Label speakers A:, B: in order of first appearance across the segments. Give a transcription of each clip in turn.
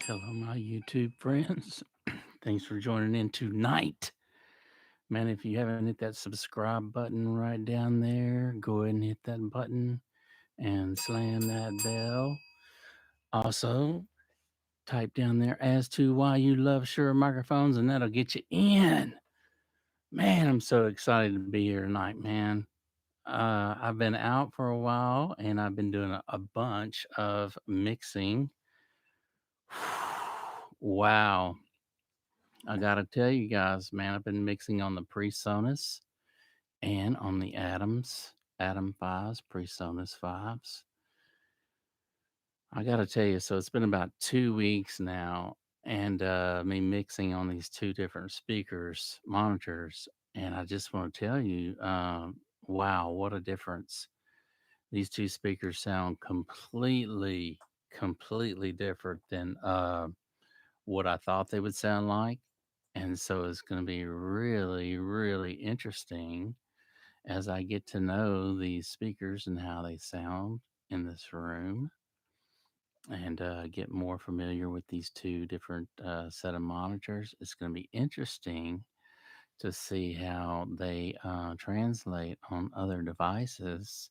A: Hello, my YouTube friends. Thanks for joining in tonight. Man, if you haven't hit that subscribe button right down there, go ahead and hit that button and slam that bell. Also, type down there as to why you love Shure microphones, and that'll get you in. Man, I'm so excited to be here tonight, man. I've been out for a while and I've been doing a bunch of mixing. Wow. I gotta tell you guys, man, I've been mixing on the PreSONUS and on the Atom 5s, PreSONUS 5s. I gotta tell you, so it's been about 2 weeks now, and me mixing on these two different speakers, monitors, and I just want to tell you, wow, what a difference! These two speakers sound completely different than what I thought they would sound like. And so it's going to be really interesting as I get to know these speakers and how they sound in this room and get more familiar with these two different set of monitors. It's going to be interesting to see how they translate on other devices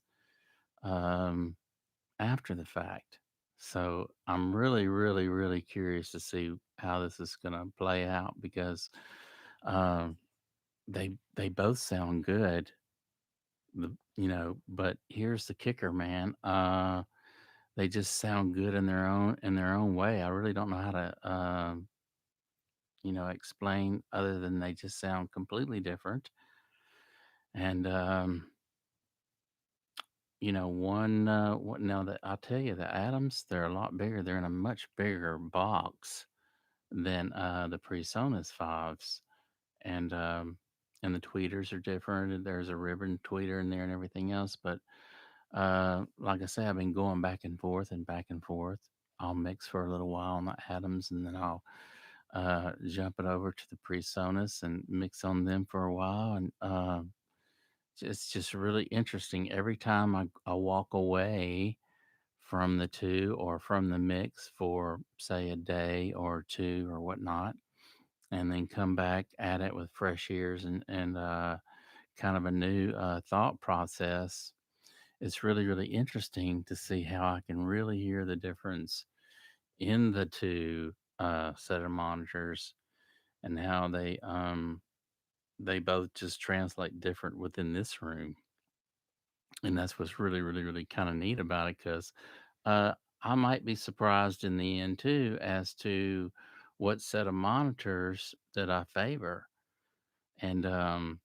A: um, after the fact. So I'm really curious to see how this is going to play out because um, they both sound good. But here's the kicker, man. They just sound good in their own way. I really don't know how to explain other than they just sound completely different. And now that I'll tell you, the atoms, they're a lot bigger. They're in a much bigger box than the PreSonus fives, and the tweeters are different. And there's a ribbon tweeter in there and everything else. But like I say, I've been going back and forth and back and forth. I'll mix for a little while on the atoms, and then I'll jump it over to the PreSonus and mix on them for a while. And it's just really interesting. Every time I walk away from the two or from the mix for, say, a day or two or whatnot, and then come back at it with fresh ears and kind of a new thought process. It's really interesting to see how I can really hear the difference in the two set of monitors and how they both just translate different within this room. And that's what's really kind of neat about it because uh, I might be surprised in the end too as to what set of monitors that I favor. And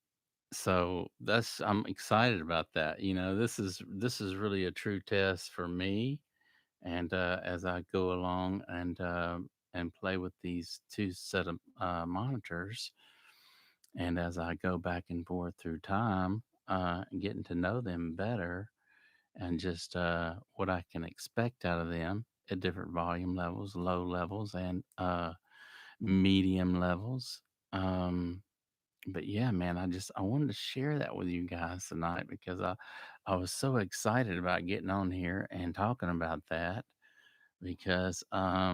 A: so I'm excited about that. This is really a true test for me. And as I go along and play with these two set of monitors, and as I go back and forth through time, getting to know them better, and just what I can expect out of them at different volume levels, low levels, and medium levels. Um, but yeah, man, I wanted to share that with you guys tonight because I was so excited about getting on here and talking about that because a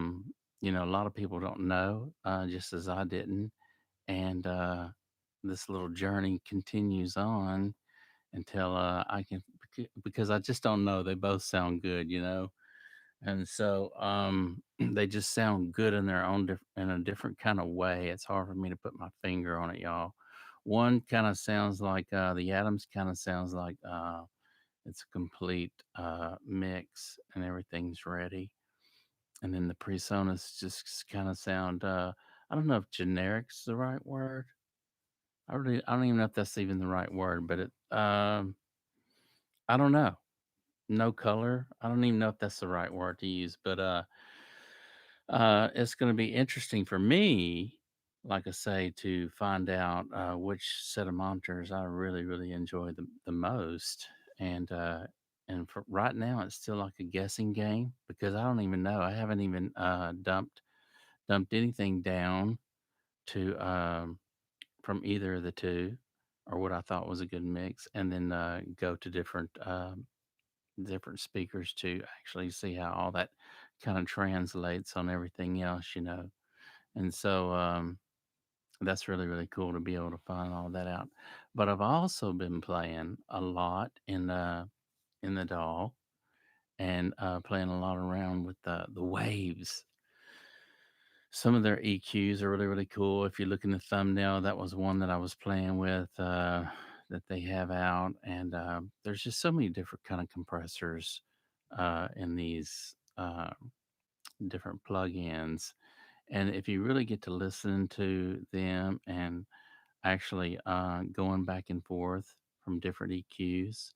A: lot of people don't know, just as I didn't, and this little journey continues on until I can because I just don't know. They both sound good. And so they just sound good in their own in a different kind of way. It's hard for me to put my finger on it, y'all. One kind of sounds like the atoms kind of sounds like it's a complete mix and everything's ready. And then the PreSonus just kind of sound I don't know if generic's the right word. I don't even know if that's even the right word, but it I don't know. No color. I don't even know if that's the right word to use, but it's going to be interesting for me, like I say, to find out which set of monitors I really enjoy the most. And for right now, it's still like a guessing game because I don't even know. I haven't even dumped anything down to from either of the two, or what I thought was a good mix, and then go to different speakers to actually see how all that kind of translates on everything else, you know. And so that's really, really cool to be able to find all that out. But I've also been playing a lot in the DAW and playing a lot around with the waves. Some of their EQs are really, really cool. If you look in the thumbnail, that was one that I was playing with that they have out, and there's just so many different kind of compressors in these different plugins. And if you really get to listen to them and actually going back and forth from different EQs,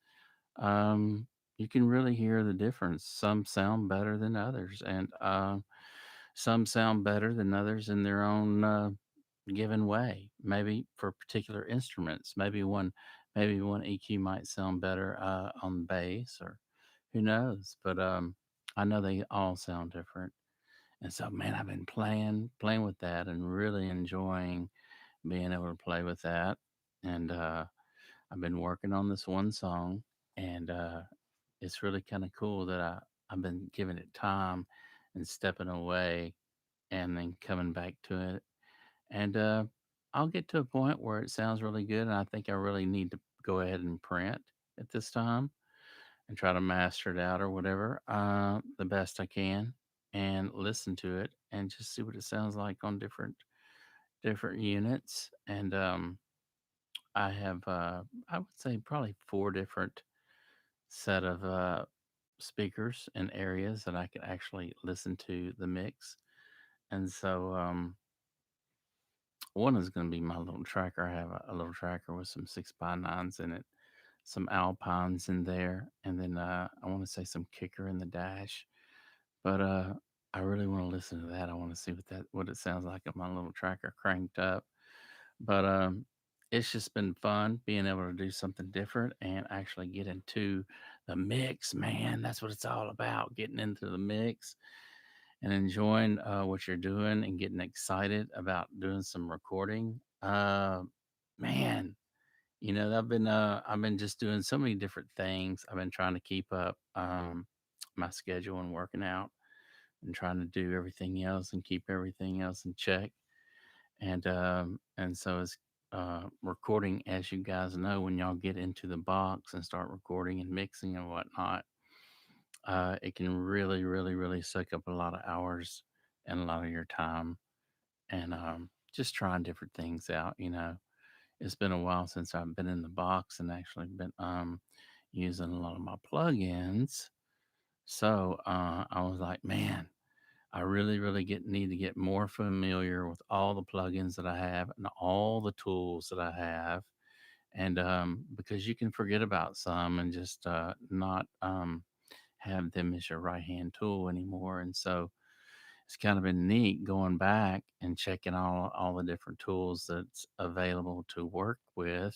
A: you can really hear the difference. Some sound better than others, and some sound better than others in their own given way. Maybe for particular instruments, maybe one EQ might sound better on bass, or who knows. But I know they all sound different, and so man, I've been playing with that and really enjoying being able to play with that. And I've been working on this one song, and it's really kind of cool that I've been giving it time and stepping away and then coming back to it. And I'll get to a point where it sounds really good. And I think I really need to go ahead and print at this time and try to master it out or whatever the best I can and listen to it and just see what it sounds like on different units. And I have, I would say, probably four different set of speakers and areas that I could actually listen to the mix. And so, one is going to be my little tracker. I have a little tracker with some 6x9s in it, some Alpines in there, and then I want to say some kicker in the dash. But I really want to listen to that. I want to see what it sounds like on my little tracker cranked up. But it's just been fun being able to do something different and actually get into the mix, man. That's what it's all about, getting into the mix and enjoying what you're doing and getting excited about doing some recording. Man, you know, I've been just doing so many different things. I've been trying to keep up my schedule and working out and trying to do everything else and keep everything else in check. And so it's recording, as you guys know, when y'all get into the box and start recording and mixing and whatnot, it can really, really, really suck up a lot of hours and a lot of your time. And just trying different things out. You know, it's been a while since I've been in the box and actually been using a lot of my plugins. So I was like, man, I really, really need to get more familiar with all the plugins that I have and all the tools that I have. And because you can forget about some and just not have them as your right hand tool anymore. And so it's kind of been neat going back and checking all the different tools that's available to work with.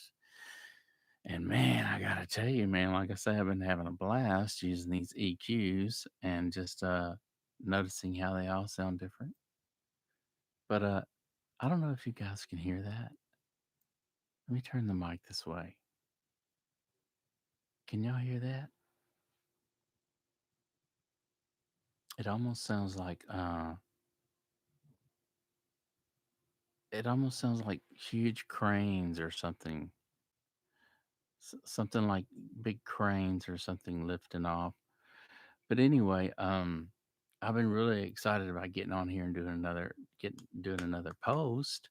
A: And man, I gotta tell you, man, like I say, I've been having a blast using these EQs and just noticing how they all sound different. But I don't know if you guys can hear that. Let me turn the mic this way. Can y'all hear that? It almost sounds like it almost sounds like huge cranes or something. Something like big cranes or something lifting off. But anyway, I've been really excited about getting on here and doing another post.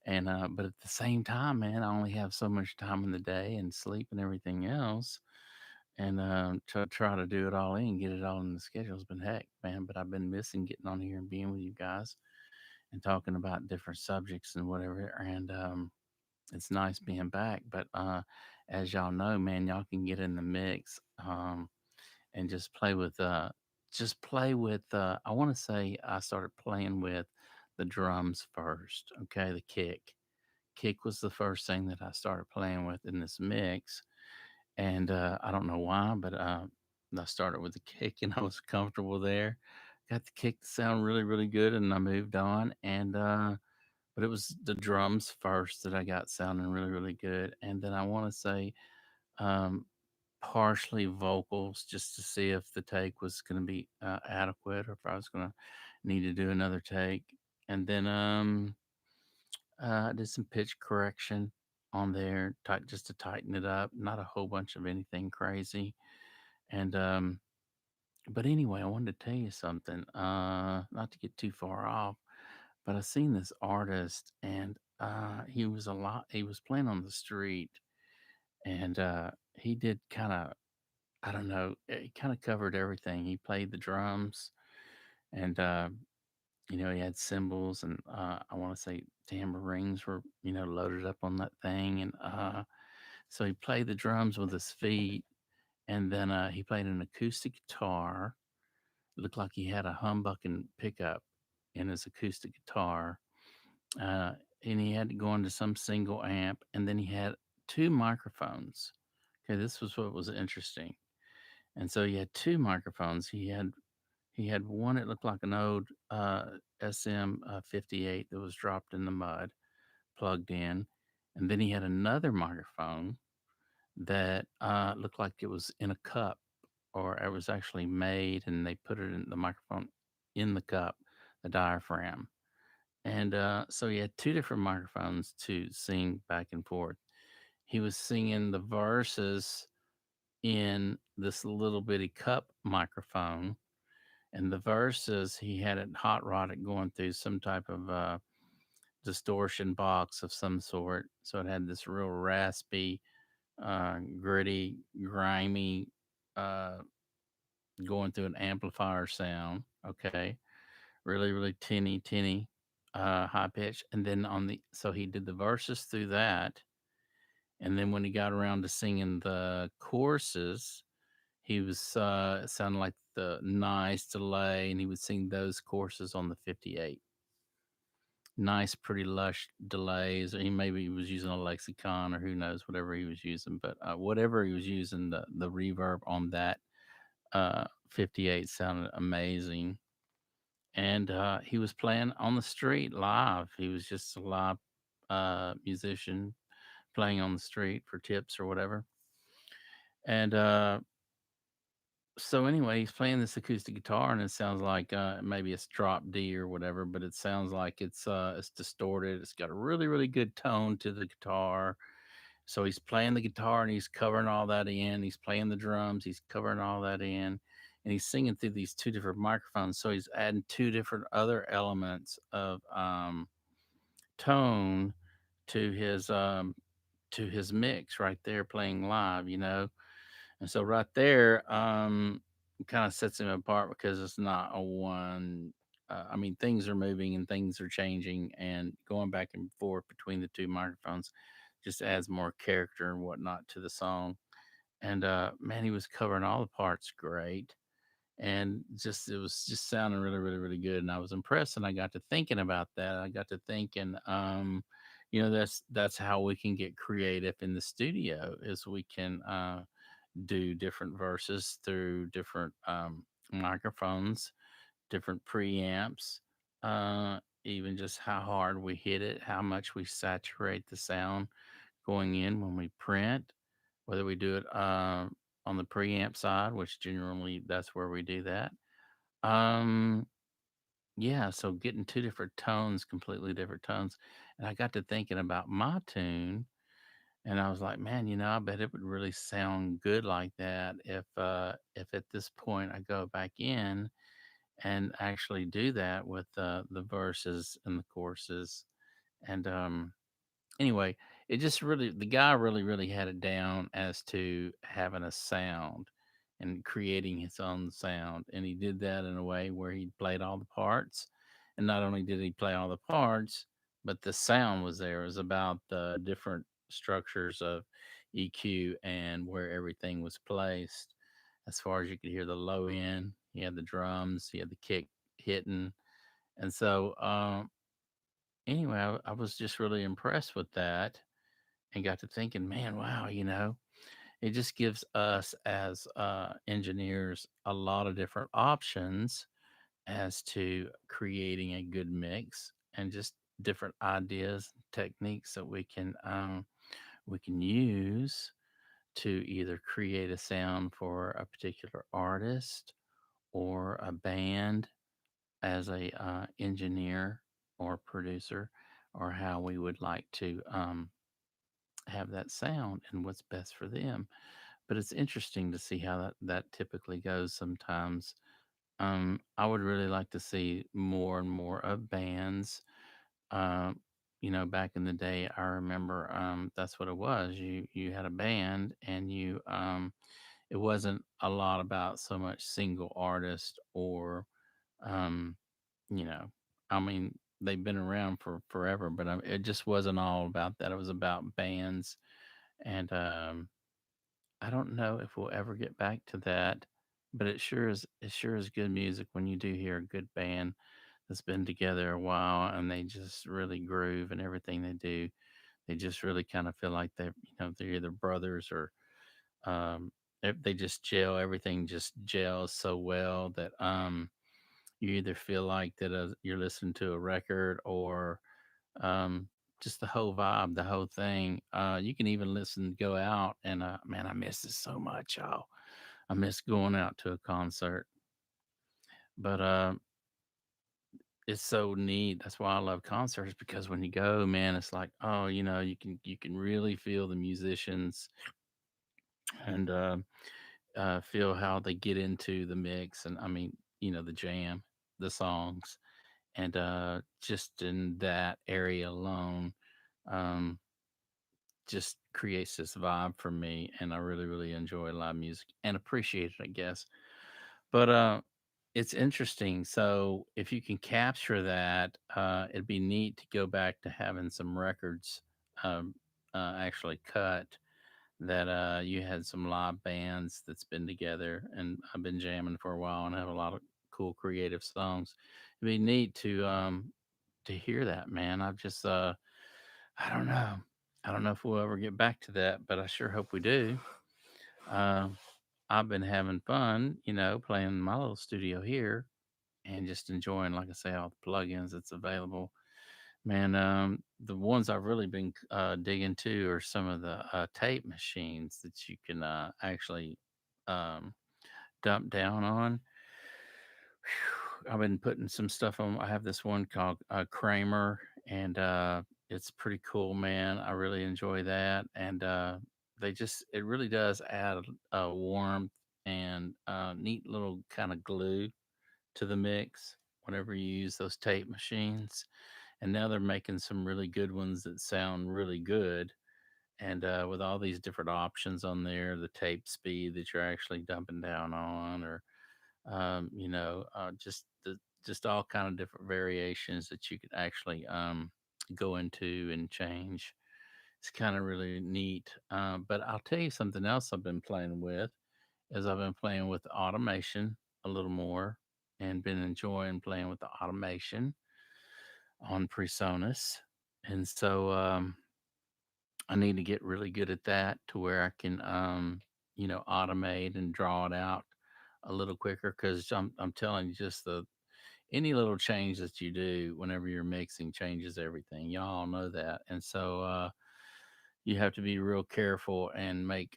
A: And but at the same time, man, I only have so much time in the day and sleep and everything else. And to try to do it all in, get it all in the schedule has been heck, man. But I've been missing getting on here and being with you guys and talking about different subjects and whatever. And it's nice being back. But as y'all know, man, y'all can get in the mix and just play with. I want to say I started playing with the drums first. Okay, the kick. Kick was the first thing that I started playing with in this mix, and I don't know why, but I started with the kick, and I was comfortable there. Got the kick to sound really, really good, and I moved on. And but it was the drums first that I got sounding really, really good, and then I want to say um, partially vocals just to see if the take was going to be adequate or if I was going to need to do another take. And then I did some pitch correction on there, just to tighten it up. Not a whole bunch of anything crazy. And but anyway, I wanted to tell you something. Not to get too far off, but I seen this artist, and he was a lot. He was playing on the street, and he did kind of, I don't know, he kind of covered everything. He played the drums, and he had cymbals, and I want to say tambourines were loaded up on that thing, and so he played the drums with his feet, and then he played an acoustic guitar. It looked like he had a humbucking pickup in his acoustic guitar, uh, and he had to go into some single amp, and then he had two microphones. Okay, this was what was interesting. And so he had two microphones. He had one that looked like an old SM 58 that was dropped in the mud, plugged in, and then he had another microphone that looked like it was in a cup, or it was actually made, and they put it in the microphone in the cup, the diaphragm. And so he had two different microphones to sing back and forth. He was singing the verses in this little bitty cup microphone, and the verses he had it hot rodded going through some type of distortion box of some sort. So it had this real raspy, gritty, grimy, uh, going through an amplifier sound. Okay, really, really tinny, high pitch. And then so he did the verses through that, and then when he got around to singing the choruses, he was it sounded like the nice delay, and he would sing those choruses on the 58. Nice, pretty lush delays. Or he was using a lexicon, or who knows, whatever he was using. But whatever he was using, the reverb on that 58 sounded amazing. And he was playing on the street live. He was just a live musician playing on the street for tips or whatever. And so anyway, he's playing this acoustic guitar, and it sounds like maybe it's drop D or whatever, but it sounds like it's distorted. It's got a really, really good tone to the guitar. So he's playing the guitar, and he's covering all that in. He's playing the drums, he's covering all that in, and he's singing through these two different microphones. So he's adding two different other elements of tone to his mix right there, playing live. And so right there, kind of sets him apart, because it's not a one. I mean, things are moving and things are changing, and going back and forth between the two microphones just adds more character and whatnot to the song. And man, he was covering all the parts great, and just it was just sounding really, really, really good. And I was impressed, and I got to thinking about that. I got to thinking, that's how we can get creative in the studio, is we can do different verses through different microphones, different preamps, even just how hard we hit it, how much we saturate the sound going in when we print, whether we do it on the preamp side, which generally that's where we do that. Um, yeah, so getting two different tones, completely different tones. And I got to thinking about my tune, and I was like, man, I bet it would really sound good like that if at this point I go back in and actually do that with the verses and the choruses. And anyway, it just really, the guy really, really had it down as to having a sound and creating his own sound. And he did that in a way where he played all the parts. And not only did he play all the parts, but the sound was there. It was about the different structures of EQ and where everything was placed. As far as you could hear the low end, he had the drums, he had the kick hitting. And so, anyway, I was just really impressed with that, and got to thinking, man, wow, it just gives us as engineers a lot of different options as to creating a good mix, and just different ideas, techniques that we can use to either create a sound for a particular artist or a band as a engineer or producer, or how we would like to have that sound and what's best for them. But it's interesting to see how that typically goes sometimes. I would really like to see more and more of bands. Um, back in the day, I remember that's what it was. You had a band, and it wasn't a lot about so much single artist or um, you know, I mean, they've been around for forever, but it just wasn't all about that. It was about bands, and I don't know if we'll ever get back to that, but it sure is good music when you do hear a good band that's been together a while and they just really groove and everything they do. They just really kind of feel like they're either brothers or they just gel. Everything just gels so well that you either feel like that you're listening to a record or um, just the whole vibe, the whole thing. You can even listen, go out, and man, I miss this so much, y'all. I miss going out to a concert, but it's so neat. That's why I love concerts because when you go, man, it's like, oh, you can really feel the musicians and feel how they get into the mix, and I mean, the jam, the songs, and just in that area alone. Um, just creates this vibe for me, and I really really enjoy live music and appreciate it, I guess. But it's interesting. So if you can capture that, it'd be neat to go back to having some records um, actually cut that you had some live bands that's been together and I've been jamming for a while and have a lot of cool creative songs. It'd be neat to hear that, man. I don't know. I don't know if we'll ever get back to that, but I sure hope we do. Uh, I've been having fun, playing in my little studio here and just enjoying, like I say, all the plugins that's available. Man, the ones I've really been digging to are some of the tape machines that you can actually um, dump down on. I've been putting some stuff on. I have this one called Kramer, and it's pretty cool, man. I really enjoy that, and it really does add a warmth and neat little kind of glue to the mix whenever you use those tape machines. And now they're making some really good ones that sound really good. And with all these different options on there, the tape speed that you're actually dumping down on, or just all kind of different variations that you could actually go into and change. It's kind of really neat. But I'll tell you something else I've been playing with is I've been playing with automation a little more and been enjoying playing with the automation on PreSonus. And so I need to get really good at that to where I can automate and draw it out a little quicker because I'm telling you, just the any little change that you do whenever you're mixing changes everything. Y'all know that. And so you have to be real careful and make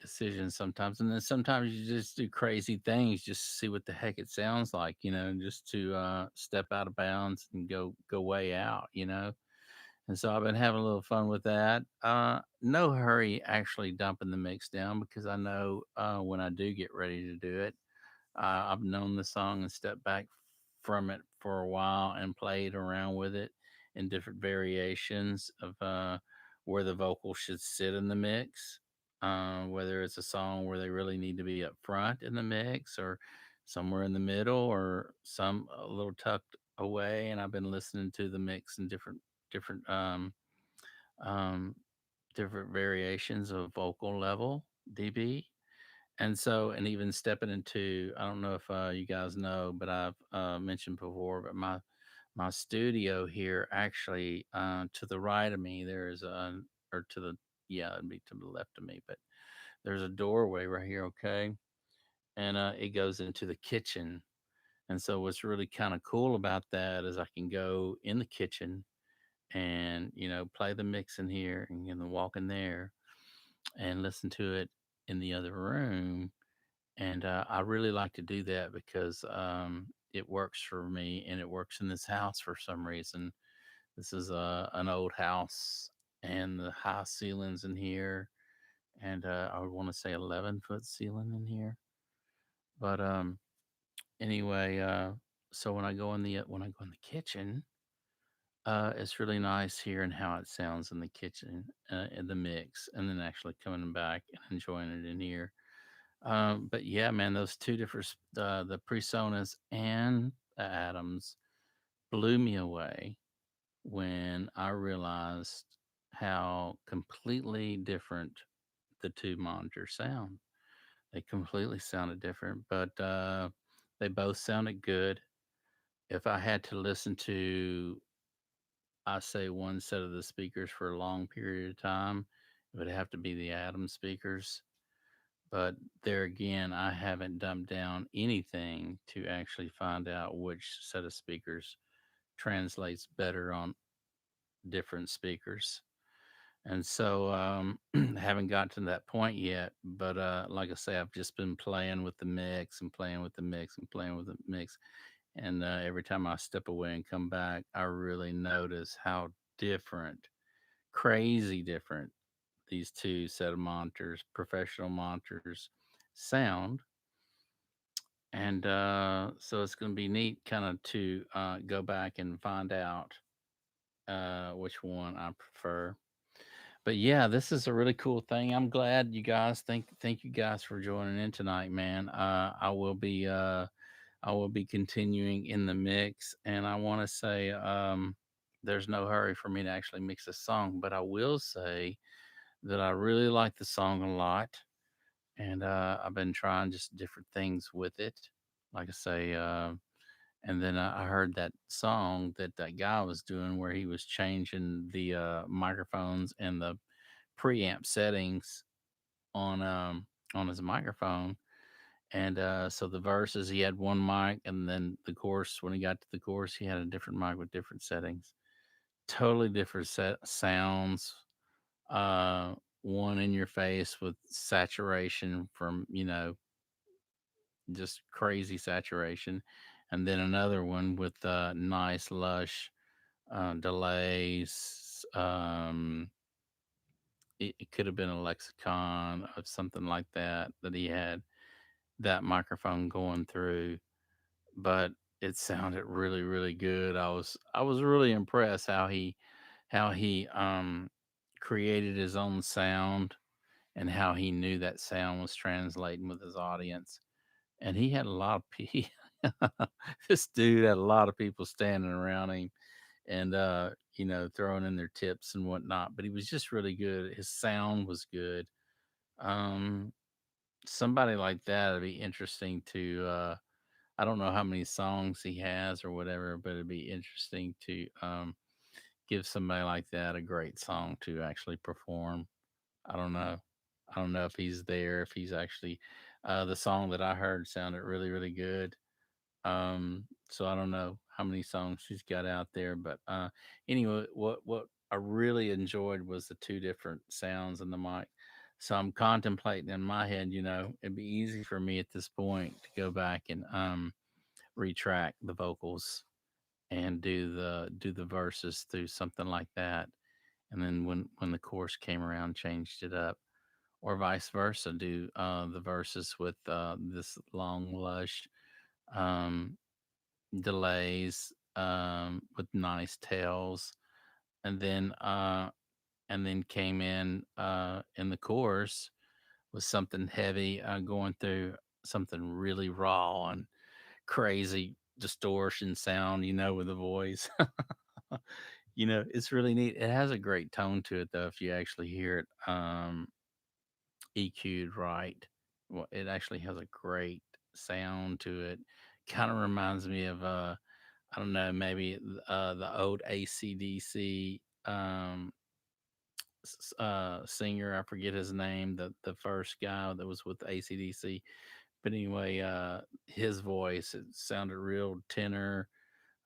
A: decisions sometimes. And then sometimes you just do crazy things just to see what the heck it sounds like, just to step out of bounds and go way out. And so I've been having a little fun with that. No hurry actually dumping the mix down because I know when I do get ready to do it, I've known the song and stepped back from it for a while and played around with it in different variations of where the vocal should sit in the mix. Whether it's a song where they really need to be up front in the mix or somewhere in the middle or some a little tucked away. And I've been listening to the mix in different um, different variations of vocal level dB. And even stepping into, I don't know if you guys know, but I've mentioned before, but my studio here actually to the right of me, there's or to the, yeah, it'd be to the left of me, but there's a doorway right here, okay? And it goes into the kitchen. And so what's really kind of cool about that is I can go in the kitchen and, play the mix in here and walk in there and listen to it in the other room. And I really like to do that because it works for me and it works in this house for some reason. This is an old house, and the high ceilings in here, and I would want to say 11-foot ceiling in here. But anyway, so when I go in the kitchen, it's really nice hearing how it sounds in the kitchen, in the mix, and then actually coming back and enjoying it in here. But yeah, man, those two different, the PreSonus and the Atoms blew me away when I realized how completely different the two monitors sound. They completely sounded different, but they both sounded good. If I had to listen to, I say, one set of the speakers for a long period of time, it would have to be the Atom speakers. But there again, I haven't dumbed down anything to actually find out which set of speakers translates better on different speakers. And so haven't gotten to that point yet. But like I say, I've just been playing with the mix and playing with the mix and playing with the mix. And every time I step away and come back, I really notice how different, crazy different, these two set of monitors, professional monitors, sound. And so it's going to be neat kind of to go back and find out which one I prefer. But yeah, this is a really cool thing. I'm glad you guys thank you guys for joining in tonight, man. I will be continuing in the mix, and I want to say there's no hurry for me to actually mix a song, but I will say that I really like the song a lot, and I've been trying just different things with it. Like I say, and then I heard that song that that guy was doing where he was changing the microphones and the preamp settings on his microphone. And so the verses, he had one mic, and then the chorus, when he got to the chorus, he had a different mic with different settings, totally different set sounds. Uh, one in your face with saturation from, just crazy saturation, and then another one with nice lush delays. It could have been a lexicon of something like that that he had that microphone going through, but it sounded really, really good. I was really impressed how he created his own sound and how he knew that sound was translating with his audience. And he had a lot of people. This dude had a lot of people standing around him and throwing in their tips and whatnot. But he was just really good. His sound was good. Um, Somebody like that would be interesting to. I don't know how many songs he has or whatever, but it'd be interesting to give somebody like that a great song to actually perform. I don't know. I don't know if he's there, if he's actually. The song that I heard sounded really, really good. So I don't know how many songs he's got out there, but anyway, what I really enjoyed was the two different sounds in the mic. So I'm contemplating in my head, it'd be easy for me at this point to go back and retract the vocals and do the verses through something like that, and then when the chorus came around, changed it up, or vice versa, do the verses with this long lush um, delays with nice tails, and then came in the chorus with something heavy going through something really raw and crazy distortion sound, with the voice. It's really neat. It has a great tone to it though if you actually hear it EQ'd right. Well, it actually has a great sound to it. Kind of reminds me of I don't know, maybe the old ACDC singer. I forget his name, the first guy that was with ACDC. But anyway, his voice, it sounded real tenor,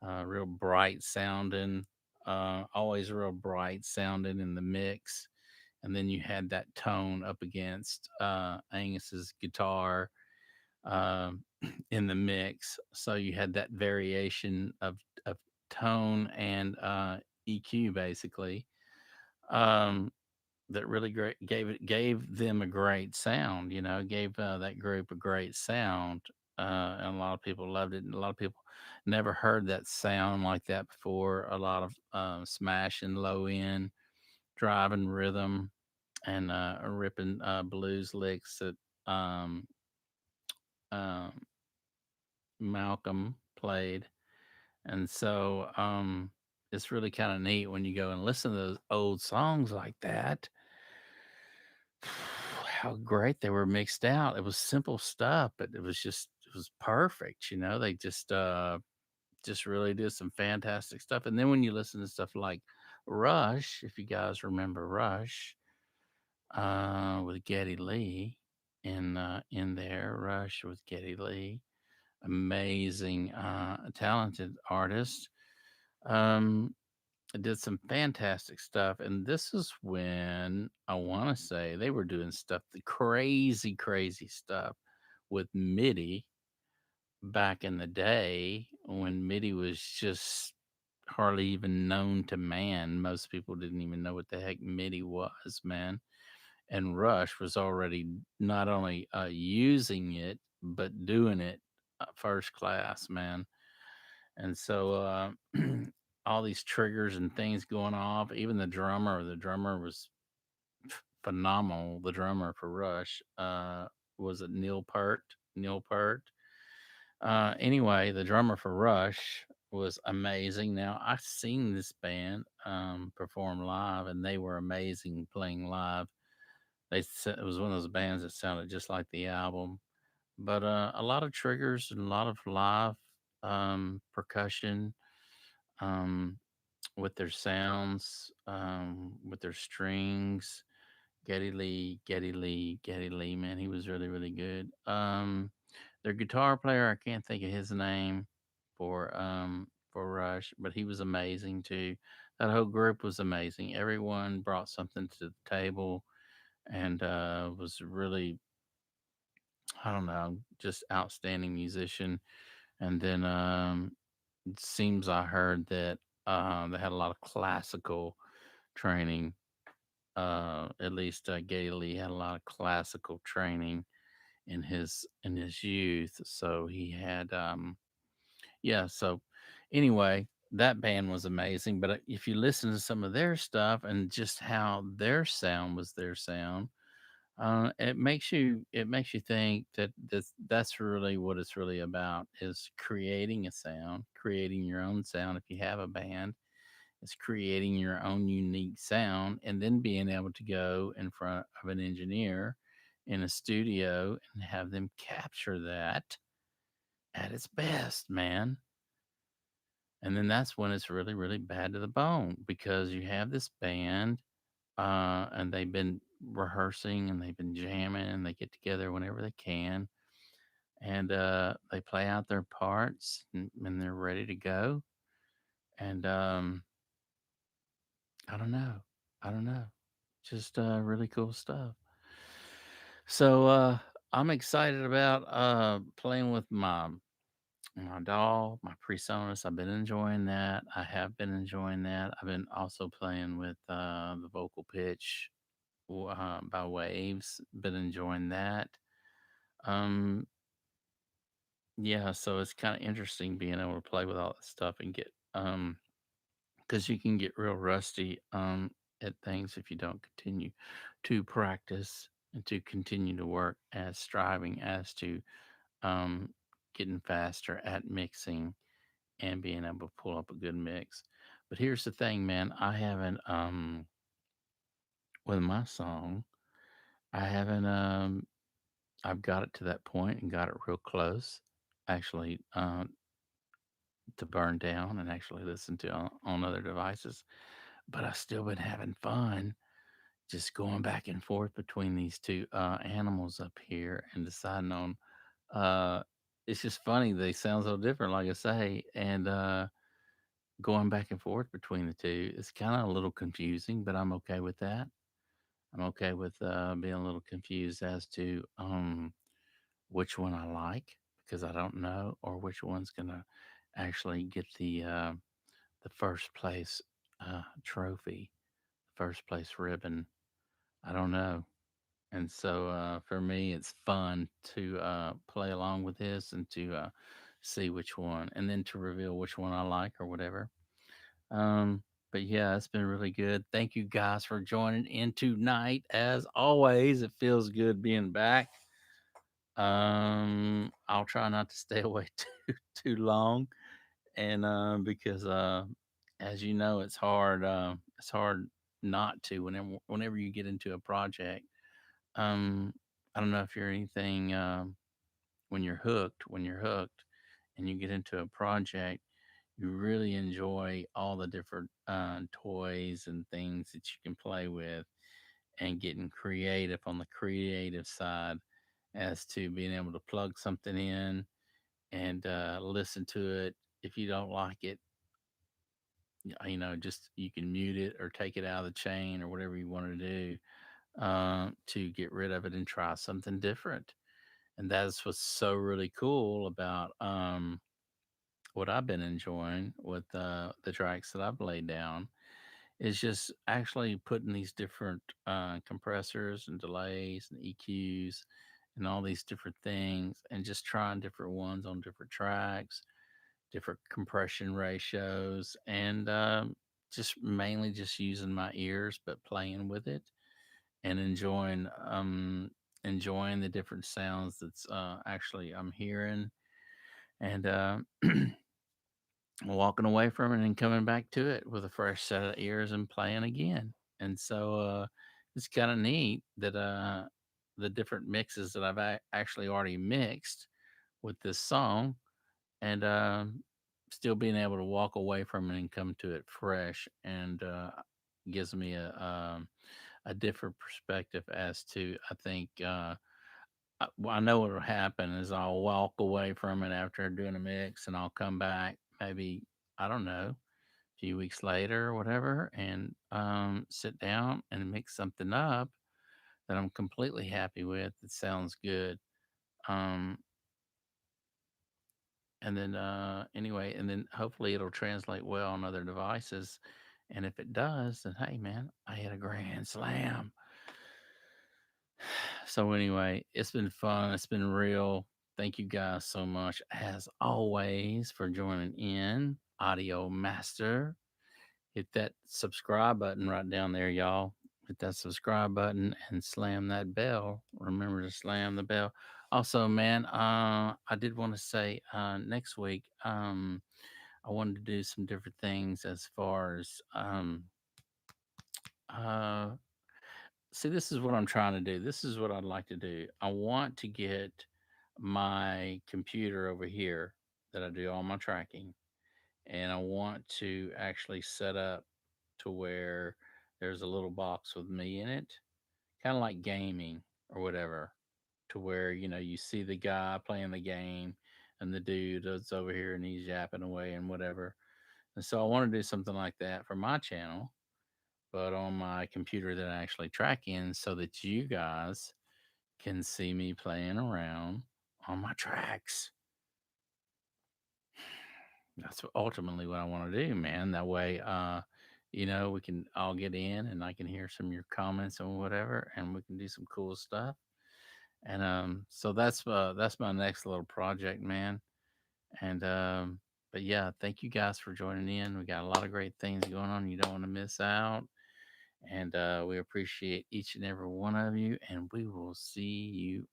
A: real bright sounding, always real bright sounding in the mix. and then you had that tone up against Angus's guitar um, in the mix. So you had that variation of tone and EQ basically. Um, that really great gave them a great sound. You know, gave that group a great sound, and a lot of people loved it. And a lot of people never heard that sound like that before. A lot of smashing low end, driving rhythm, and ripping blues licks that um, um, Malcolm played. And so it's really kind of neat when you go and listen to those old songs like that, how great they were mixed out. It was simple stuff, but it was perfect. You know, they just really did some fantastic stuff. And then when you listen to stuff like Rush, if you guys remember Rush, with Geddy Lee in there, Rush with Geddy Lee, amazing, talented artist. Um, did some fantastic stuff. And this is when I want to say they were doing stuff, the crazy, crazy stuff with MIDI back in the day when MIDI was just hardly even known to man. Most people didn't even know what the heck MIDI was, man. And Rush was already not only using it, but doing it first class, man. And so all these triggers and things going off. Even the drummer was phenomenal. The drummer for Rush was it Neil Peart? Neil Peart. Anyway, the drummer for Rush was amazing. Now I've seen this band perform live, and they were amazing playing live. It was one of those bands that sounded just like the album, but a lot of triggers and a lot of live percussion. Um, with their sounds, with their strings. Geddy Lee, man, he was really, really good. Their guitar player, I can't think of his name for Rush, but he was amazing too. That whole group was amazing. Everyone brought something to the table and was really, I don't know, just outstanding musician. And then it seems I heard that they had a lot of classical training. At least Geddy Lee had a lot of classical training in his youth. So he had yeah. So anyway, that band was amazing. But if you listen to some of their stuff and just how their sound was their sound, it makes you think that that's really what it's really about is creating a sound, creating your own sound. If you have a band, it's creating your own unique sound, and then being able to go in front of an engineer in a studio and have them capture that at its best, man. And then that's when it's really, really bad to the bone because you have this band and they've been rehearsing and they've been jamming and they get together whenever they can and they play out their parts and they're ready to go. And I don't know. I don't know. Just really cool stuff. So I'm excited about playing with my doll, my PreSonus. I've been enjoying that. I have been enjoying that. I've been also playing with the vocal pitch by Waves. Been enjoying that. Um, yeah, so it's kind of interesting being able to play with all that stuff and get because you can get real rusty at things if you don't continue to practice and to continue to work as striving as to um, getting faster at mixing and being able to pull up a good mix. But here's the thing, man. I haven't with my song. I haven't I've got it to that point and got it real close, actually, to burn down and actually listen to on other devices. But I've still been having fun just going back and forth between these two animals up here and deciding on. Uh, it's just funny they sound so different, like I say, and going back and forth between the two. It's kind of a little confusing, but I'm okay with that. I'm okay with being a little confused as to which one I like because I don't know, or which one's gonna actually get the first place trophy, first place ribbon. I don't know. And so for me, it's fun to play along with this and to see which one, and then to reveal which one I like or whatever. Um, but yeah, it's been really good. Thank you guys for joining in tonight. As always, it feels good being back. I'll try not to stay away too long, and because as you know, it's hard. It's hard not to whenever you get into a project. Um, I don't know if you're anything when you're hooked, and you get into a project, you really enjoy all the different toys and things that you can play with, and getting creative on the creative side as to being able to plug something in and listen to it. If you don't like it, just you can mute it or take it out of the chain or whatever you want to do to get rid of it and try something different. And that's what's so really cool about what I've been enjoying with the tracks that I've laid down is just actually putting these different compressors and delays and EQs and all these different things and just trying different ones on different tracks, different compression ratios, and just mainly just using my ears, but playing with it and enjoying the different sounds that's actually I'm hearing, and walking away from it and coming back to it with a fresh set of ears and playing again. And so it's kind of neat that the different mixes that actually already mixed with this song, and still being able to walk away from it and come to it fresh, and gives me a different perspective as to, I think, well, I know what'll happen is I'll walk away from it after doing a mix, and I'll come back maybe, I don't know, a few weeks later or whatever, and sit down and mix something up that I'm completely happy with. It sounds good. Um, and then anyway, and then hopefully it'll translate well on other devices. And if it does, then hey man, I hit a grand slam. So anyway, it's been fun. It's been real. Thank you guys so much, as always, for joining in. Audio Master. Hit that subscribe button right down there, y'all. Hit that subscribe button and slam that bell. Remember to slam the bell. Also, man, I did want to say next week, I wanted to do some different things as far as uh, see, this is what I'm trying to do. This is what I'd like to do. I want to get my computer over here that I do all my tracking, and I want to actually set up to where there's a little box with me in it, kind of like gaming or whatever, to where you see the guy playing the game and the dude that's over here and he's yapping away and whatever. And so I want to do something like that for my channel, but on my computer that I actually track in, so that you guys can see me playing around on my tracks. That's ultimately what I want to do, man. That way, we can all get in and I can hear some of your comments and whatever, and we can do some cool stuff. And so that's my next little project, man. And but yeah, thank you guys for joining in. We got a lot of great things going on. You don't want to miss out. And we appreciate each and every one of you. And we will see you